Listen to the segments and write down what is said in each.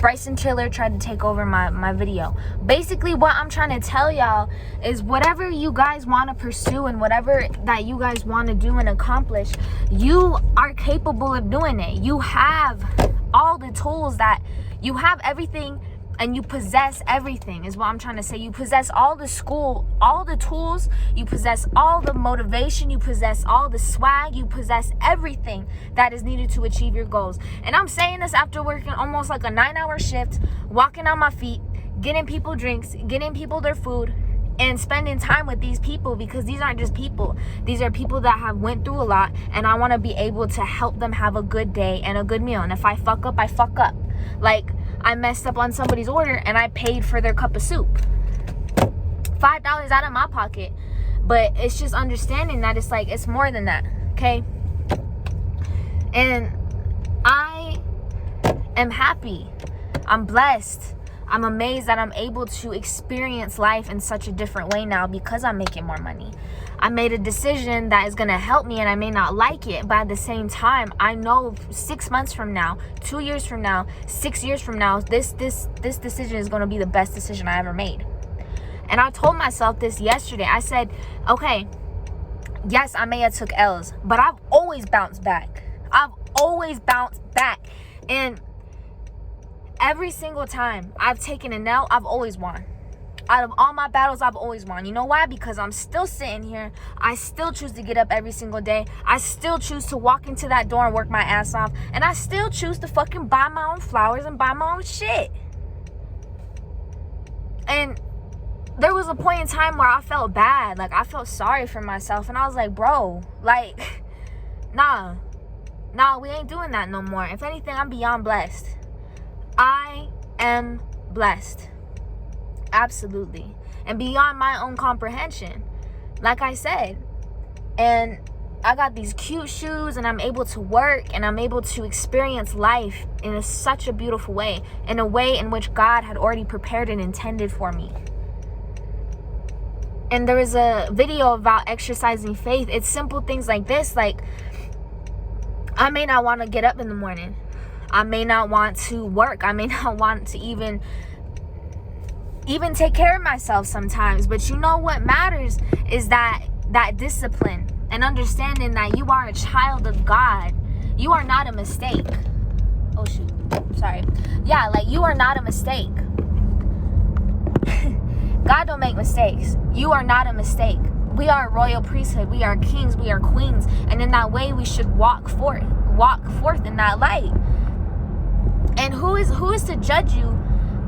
Bryson Tiller tried to take over my video. Basically, what I'm trying to tell y'all is whatever you guys want to pursue and whatever that you guys want to do and accomplish, you are capable of doing it. You have all the tools, that you have everything, and you possess everything is what I'm trying to say. You possess all the tools, you possess all the motivation, you possess all the swag, you possess everything that is needed to achieve your goals. And I'm saying this after working almost like a 9-hour shift, walking on my feet, getting people drinks, getting people their food, and spending time with these people, because these aren't just people. These are people that have went through a lot, and I want to be able to help them have a good day and a good meal. And if I fuck up, I fuck up. Like, I messed up on somebody's order and I paid for their cup of soup. $5 out of my pocket. But it's just understanding that it's like, it's more than that, okay? And I am happy. I'm blessed. I'm amazed that I'm able to experience life in such a different way now because I'm making more money. I made a decision that is going to help me, and I may not like it, but at the same time, I know 6 months from now, 2 years from now, 6 years from now, this decision is going to be the best decision I ever made. And I told myself this yesterday. I said, okay, yes, I may have took L's, but I've always bounced back. I've always bounced back. And every single time I've taken an L, I've always won. Out of all my battles, I've always won. You know why? Because I'm still sitting here. I still choose to get up every single day. I still choose to walk into that door and work my ass off. And I still choose to fucking buy my own flowers and buy my own shit. And there was a point in time where I felt bad. Like, I felt sorry for myself. And I was like, bro, like, nah, we ain't doing that no more. If anything, I'm beyond blessed. I am blessed. Absolutely. And beyond my own comprehension, like I said. And I got these cute shoes, and I'm able to work, and I'm able to experience life in such a beautiful way, in a way in which God had already prepared and intended for me. And there is a video about exercising faith. It's simple things like this. Like, I may not want to get up in the morning. I may not want to work. I may not want to even take care of myself sometimes. But you know what matters is that discipline and understanding that you are a child of God. You are not a mistake. Oh shoot, sorry. Yeah, like, you are not a mistake. God don't make mistakes. You are not a mistake. We are a royal priesthood. We are kings. We are queens. And in that way, we should walk forth in that light. And who is to judge you?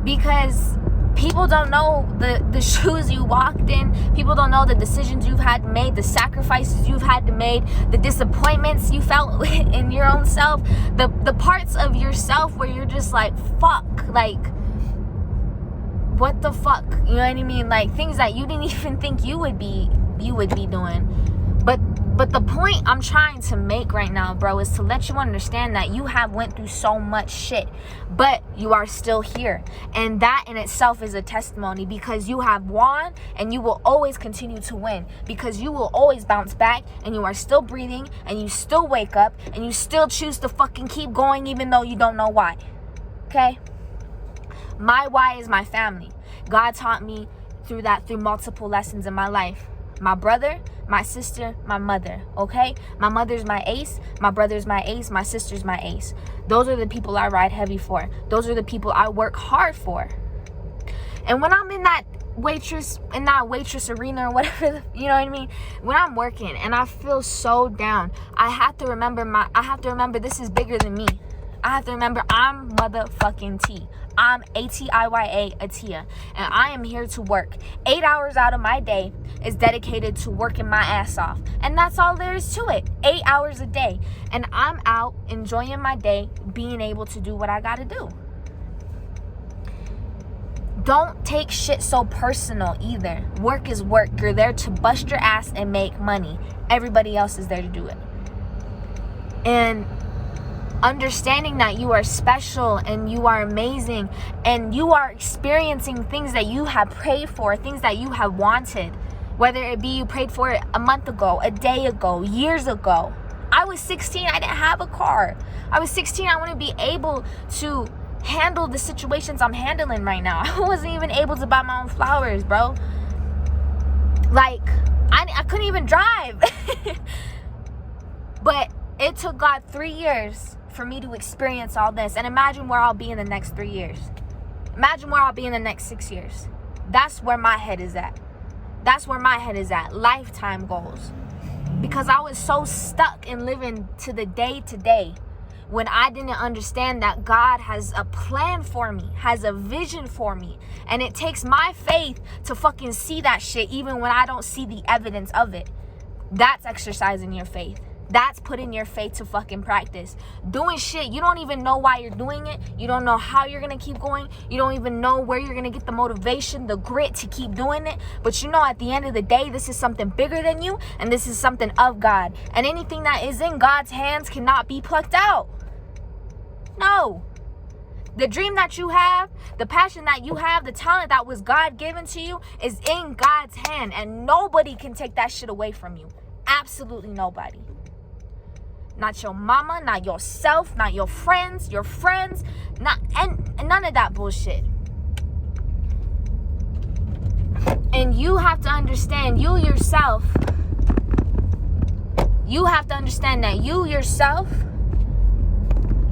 Because people don't know the shoes you walked in. People don't know the decisions you've had to make, the sacrifices you've had to make, the disappointments you felt in your own self, the parts of yourself where you're just like, fuck, like, what the fuck? You know what I mean? Like, things that you didn't even think you would be doing. But the point I'm trying to make right now, bro, is to let you understand that you have went through so much shit, but you are still here. And that in itself is a testimony, because you have won, and you will always continue to win, because you will always bounce back, and you are still breathing, and you still wake up, and you still choose to fucking keep going even though you don't know why. Okay? My why is my family. God taught me through multiple lessons in my life. My brother, my sister, my mother, okay? My mother's my ace, my brother's my ace, my sister's my ace. Those are the people I ride heavy for. Those are the people I work hard for. And when I'm in that waitress arena or whatever, you know what I mean? When I'm working and I feel so down, I have to remember this is bigger than me. I have to remember I'm motherfucking T. I'm ATIYA, Atia, and I am here to work. 8 hours out of my day is dedicated to working my ass off, and that's all there is to it. 8 hours a day, and I'm out enjoying my day, being able to do what I gotta do. Don't take shit so personal either. Work is work. You're there to bust your ass and make money. Everybody else is there to do it. And understanding that you are special and you are amazing and you are experiencing things that you have prayed for, things that you have wanted, whether it be you prayed for it a month ago, a day ago, years ago. I was 16, I didn't have a car. I was 16, I want to be able to handle the situations I'm handling right now. I wasn't even able to buy my own flowers, bro. Like, I couldn't even drive. But it took God 3 years for me to experience all this. And imagine where I'll be in the next 3 years. Imagine where I'll be in the next 6 years. That's where my head is at. That's where my head is at. Lifetime goals. Because I was so stuck in living to the day to day when I didn't understand that God has a plan for me, has a vision for me. And it takes my faith to fucking see that shit even when I don't see the evidence of it. That's exercising your faith. That's putting your faith to fucking practice. Doing shit, you don't even know why you're doing it. You don't know how you're going to keep going. You don't even know where you're going to get the motivation, the grit to keep doing it. But you know, at the end of the day, this is something bigger than you. And this is something of God. And anything that is in God's hands cannot be plucked out. No. The dream that you have, the passion that you have, the talent that was God given to you is in God's hand. And nobody can take that shit away from you. Absolutely nobody. Not your mama, not yourself, not your friends, not and none of that bullshit. And you have to understand, you have to understand that you yourself,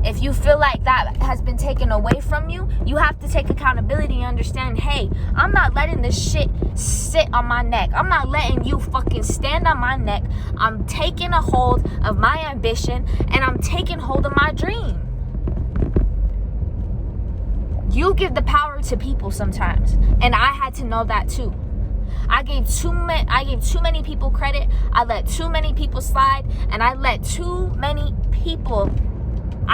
if you feel like that has been taken away from you, you have to take accountability and understand, hey, I'm not letting this shit sit on my neck. I'm not letting you fucking stand on my neck. I'm taking a hold of my ambition and I'm taking hold of my dream. You give the power to people sometimes. And I had to know that too. I gave too many people credit. I let too many people slide. And I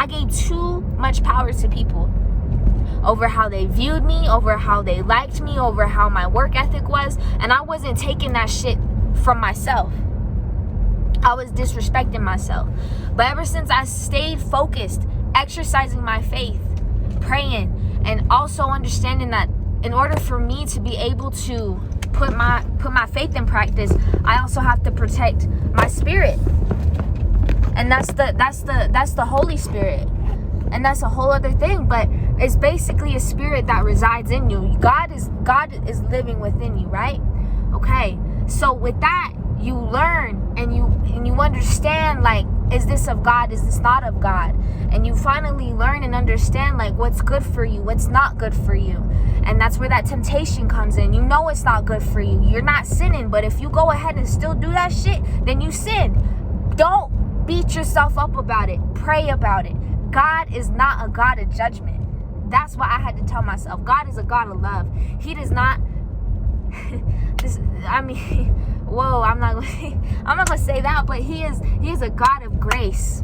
gave too much power to people over how they viewed me, over how they liked me, over how my work ethic was. And I wasn't taking that shit from myself. I was disrespecting myself. But ever since I stayed focused, exercising my faith, praying, and also understanding that in order for me to be able to put my faith in practice, I also have to protect my spirit. And that's the Holy Spirit. And that's a whole other thing, but it's basically a spirit that resides in you. God is living within you, right? Okay. So with that, you learn and you understand, like, is this of God? Is this not of God? And you finally learn and understand, like, what's good for you, what's not good for you. And that's where that temptation comes in. You know it's not good for you. You're not sinning, but if you go ahead and still do that shit, then you sin. Don't beat yourself up about it. Pray about it. God is not a God of judgment. That's what I had to tell myself. God is a God of love. He does not whoa, I'm not gonna say that, but he is a God of grace.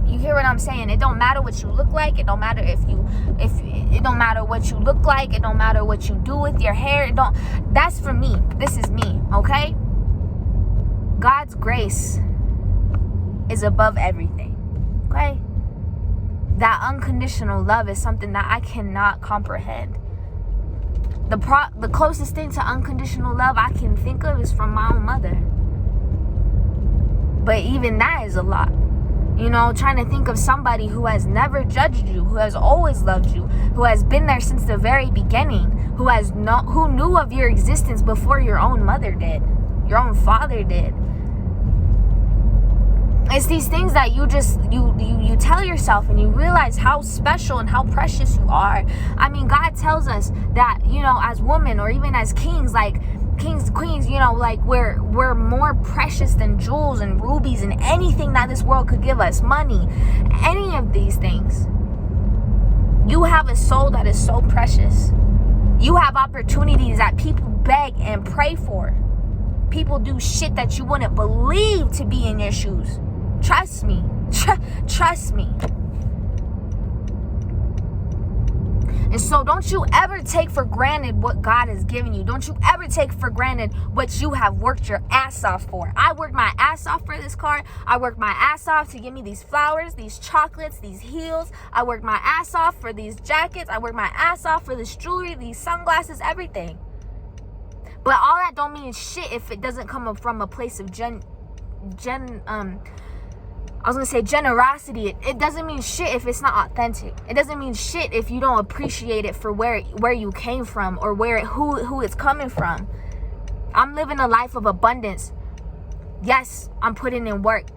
You hear what I'm saying? It don't matter what you look like. It don't matter if it don't matter what you look like. It don't matter what you do with your hair. That's for me. This is me, okay? God's grace is above everything. Okay? That unconditional love is something that I cannot comprehend. The closest thing to unconditional love I can think of is from my own mother. But even that is a lot. You know, trying to think of somebody who has never judged you, who has always loved you, who has been there since the very beginning, who knew of your existence before your own mother did, your own father did. It's these things that you tell yourself and you realize how special and how precious you are. I mean, God tells us that, you know, as women or even as kings, like kings, queens, you know, like we're more precious than jewels and rubies and anything that this world could give us, money, any of these things. You have a soul that is so precious. You have opportunities that people beg and pray for. People do shit that you wouldn't believe to be in your shoes. Trust me. Trust me. And so don't you ever take for granted what God has given you. Don't you ever take for granted what you have worked your ass off for. I worked my ass off for this car. I worked my ass off to give me these flowers, these chocolates, these heels. I worked my ass off for these jackets. I worked my ass off for this jewelry, these sunglasses, everything. But all that don't mean shit if it doesn't come from a place of I was gonna say generosity. It doesn't mean shit if it's not authentic. It doesn't mean shit if you don't appreciate it for where you came from or who it's coming from. I'm living a life of abundance. Yes, I'm putting in work,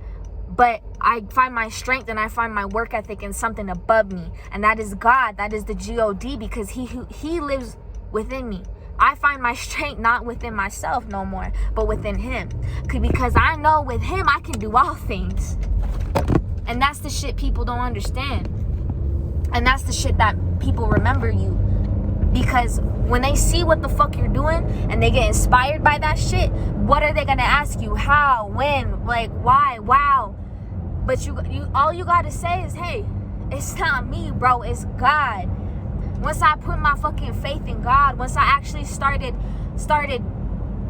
but I find my strength and I find my work ethic in something above me, and that is God. That is the God, because He lives within me. I find my strength not within myself no more, but within Him, because I know with Him I can do all things. And that's the shit people don't understand. And that's the shit that people remember you. Because when they see what the fuck you're doing and they get inspired by that shit, what are they gonna ask you? How? When? Like, why? Wow. But you all you gotta say is, hey, it's not me, bro, it's God. Once I put my fucking faith in God, once I actually started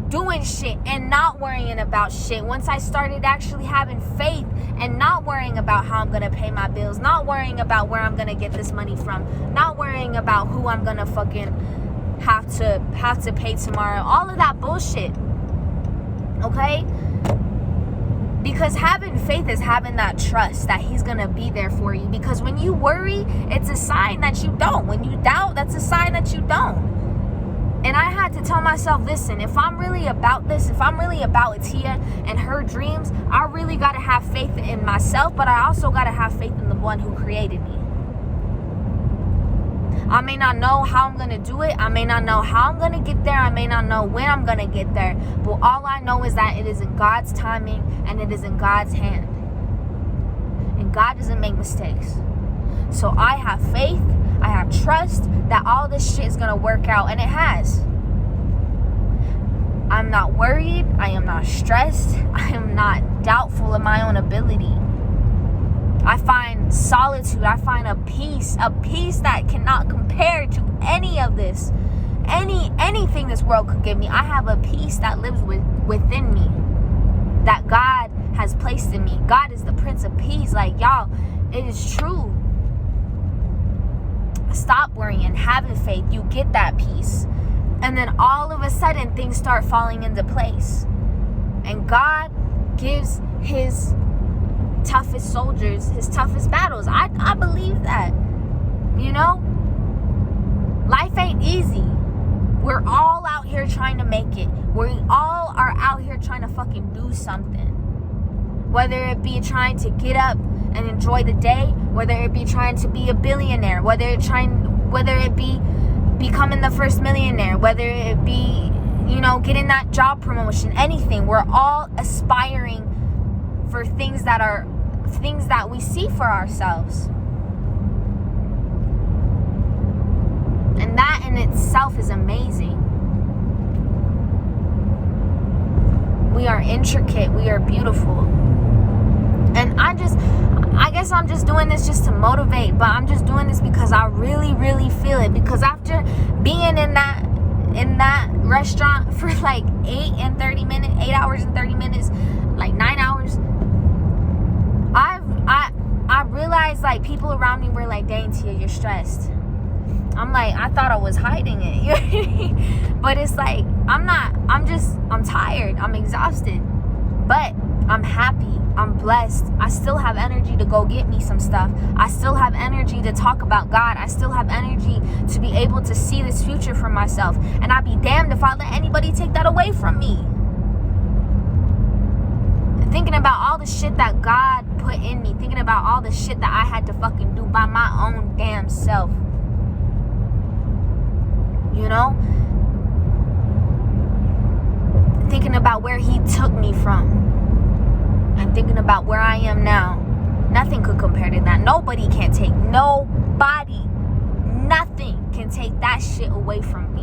doing shit and not worrying about shit, once I started actually having faith and not worrying about how I'm gonna pay my bills, not worrying about where I'm gonna get this money from, not worrying about who I'm gonna fucking have to pay tomorrow, all of that bullshit, okay? Because having faith is having that trust that He's gonna be there for you. Because when you worry, it's a sign that you don't. When you doubt, that's a sign that you don't. And I had to tell myself, listen, if I'm really about this, if I'm really about Tia and her dreams, I really got to have faith in myself, but I also got to have faith in the one who created me. I may not know how I'm going to do it. I may not know how I'm going to get there. I may not know when I'm going to get there. But all I know is that it is in God's timing and it is in God's hand. And God doesn't make mistakes. So I have faith. I have trust that all this shit is going to work out, and it has. I'm not worried. I am not stressed. I am not doubtful of my own ability. I find solitude. I find a peace that cannot compare to any of this. Anything this world could give me. I have a peace that lives within me, that God has placed in me. God is the Prince of Peace. Like, y'all, it is true. Stop worrying, having faith, you get that peace. And then all of a sudden things start falling into place. And God gives His toughest soldiers His toughest battles. I believe that. You know? Life ain't easy. We're all out here trying to make it. We all are out here trying to fucking do something. Whether it be trying to get up and enjoy the day, whether it be trying to be a billionaire, whether it be becoming the first millionaire, whether it be, you know, getting that job promotion, anything. We're all aspiring for things that we see for ourselves. And that in itself is amazing. We are intricate, we are beautiful. And I guess I'm just doing this just to motivate, but I'm just doing this because I really, really feel it. Because after being in that restaurant for like 8 hours and 30 minutes, like 9 hours, I realized, like, people around me were like, dang, Tia, you're stressed. I'm like, I thought I was hiding it. But it's like, I'm tired, I'm exhausted, but I'm happy, I'm blessed. I still have energy to go get me some stuff. I still have energy to talk about God. I still have energy to be able to see this future for myself. And I'd be damned if I let anybody take that away from me. Thinking about all the shit that God put in me. Thinking about all the shit that I had to fucking do by my own damn self. You know? Thinking about where He took me from. And thinking about where I am now. Nothing could compare to that. Nobody can take, nothing can take that shit away from me.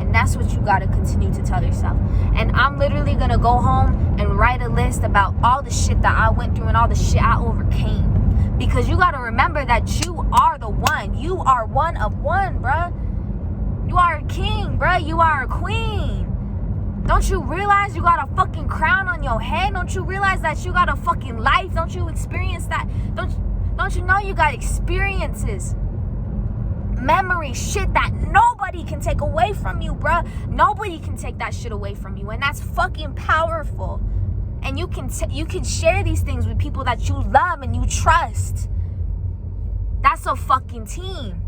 And that's what you gotta continue to tell yourself. And I'm literally gonna go home and write a list about all the shit that I went through and all the shit I overcame. Because you gotta remember that you are the one. You are one of one, bruh. You are a king, bruh. You are a queen. Don't you realize you got a fucking crown on your head? Don't you realize that you got a fucking life? Don't you experience that? Don't you know you got experiences, memories, shit that nobody can take away from you, bruh. Nobody can take that shit away from you. And that's fucking powerful. And you can share these things with people that you love and you trust. That's a fucking team.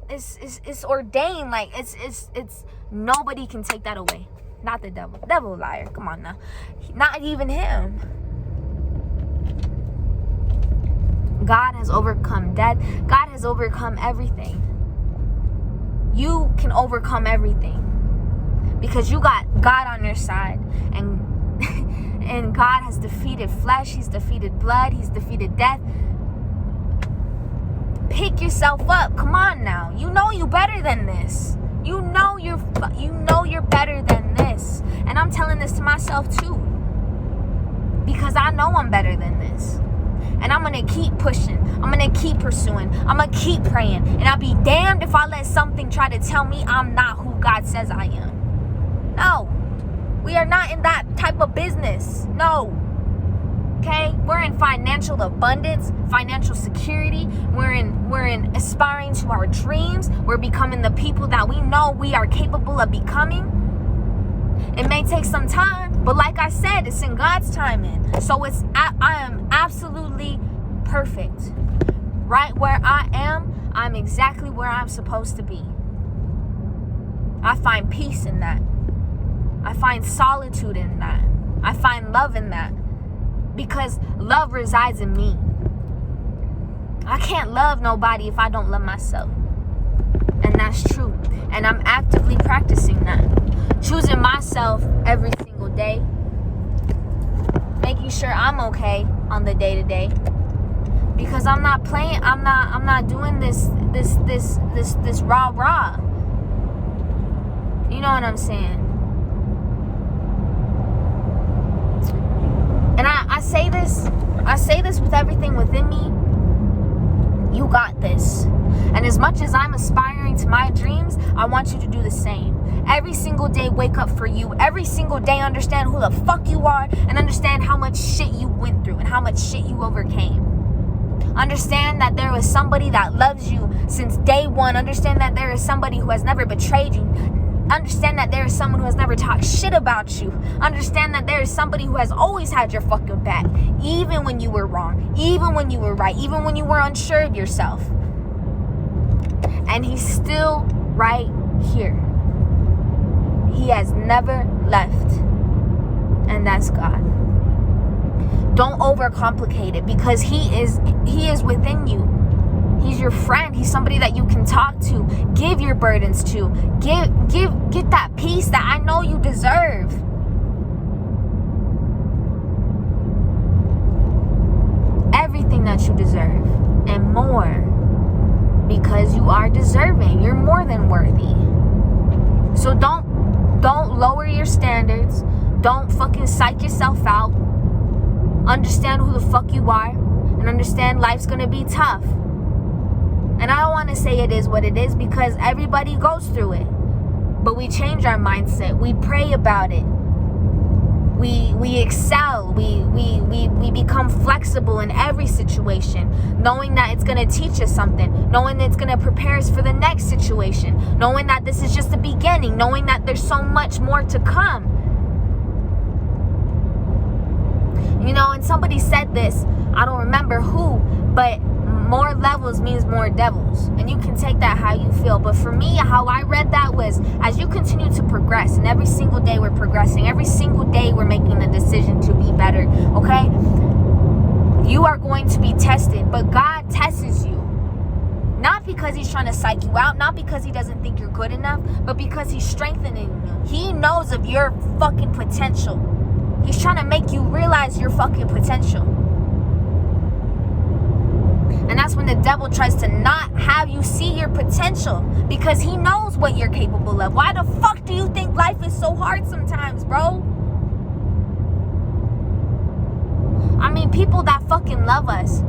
It's ordained. Like it's nobody can take that away. Not the devil. Devil, liar. Come on now. Not even him. God has overcome death. God has overcome everything. You can overcome everything because you got God on your side, and God has defeated flesh. He's defeated blood. He's defeated death. Pick yourself up. Come on now. You know you better than this. You know you're better than this. And I'm telling this to myself too, because I know I'm better than this. And I'm going to keep pushing. I'm going to keep pursuing. I'm going to keep praying. And I'll be damned if I let something try to tell me I'm not who God says I am. No. We are not in that type of business. No. Okay? We're in financial abundance, financial security. We're in aspiring to our dreams. We're becoming the people that we know we are capable of becoming. It may take some time, but like I said, it's in God's timing. So I am absolutely perfect. Right where I am, I'm exactly where I'm supposed to be. I find peace in that. I find solitude in that. I find love in that. Because love resides in me. I can't love nobody if I don't love myself. And that's true. And I'm actively practicing that. Choosing myself every single day. Making sure I'm okay on the day-to-day. Because I'm not playing, I'm not doing this rah-rah. You know what I'm saying? And I say this with everything within me. You got this. And as much as I'm aspiring to my dreams, I want you to do the same. Every single day, wake up for you. Every single day, understand who the fuck you are and understand how much shit you went through and how much shit you overcame. Understand that there was somebody that loves you since day one. Understand that there is somebody who has never betrayed you. Understand that there is someone who has never talked shit about you. Understand that there is somebody who has always had your fucking back, even when you were wrong, even when you were right, even when you were unsure of yourself. And he's still right here. He has never left. And that's God. Don't overcomplicate it, because he is within you. He's your friend. He's somebody that you can talk to. Give your burdens to. Get that peace that I know you deserve. Everything that you deserve and more, because you are deserving. You're more than worthy. So don't lower your standards. Don't fucking psych yourself out. Understand who the fuck you are, and understand life's gonna be tough. And I don't want to say it is what it is, because everybody goes through it. But we change our mindset. We pray about it. We excel. We become flexible in every situation, knowing that it's going to teach us something, knowing that it's going to prepare us for the next situation, knowing that this is just the beginning, knowing that there's so much more to come. You know, and somebody said this, I don't remember who, but more levels means more devils. And you can take that how you feel. But for me, how I read that was, as you continue to progress, and every single day we're progressing, every single day we're making the decision to be better, okay? You are going to be tested, but God tests you. Not because he's trying to psych you out, not because he doesn't think you're good enough, but because he's strengthening you. He knows of your fucking potential. He's trying to make you realize your fucking potential. And that's when the devil tries to not have you see your potential, because he knows what you're capable of. Why the fuck do you think life is so hard sometimes, bro? I mean, people that fucking love us,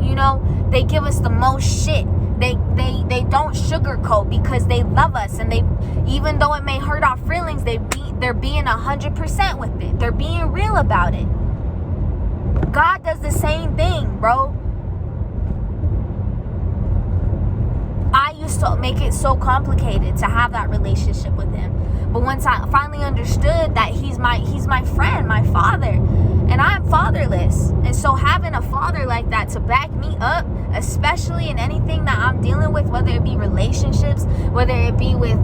you know, they give us the most shit. They don't sugarcoat, because they love us, and they, even though it may hurt our feelings, they're being 100% with it. They're being real about it. God does the same thing, bro. make it so complicated to have that relationship with him. But once I finally understood that he's my friend, my father, and I'm fatherless. And so having a father like that to back me up, especially in anything that I'm dealing with, whether it be relationships, whether it be with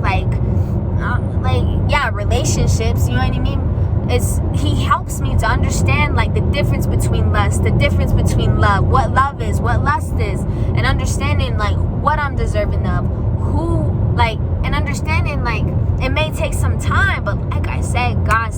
relationships, you know what I mean? He helps me to understand like the difference between lust, the difference between love, what love is, what lust is, and understanding like what I'm deserving of, and understanding like it may take some time, but like I said, God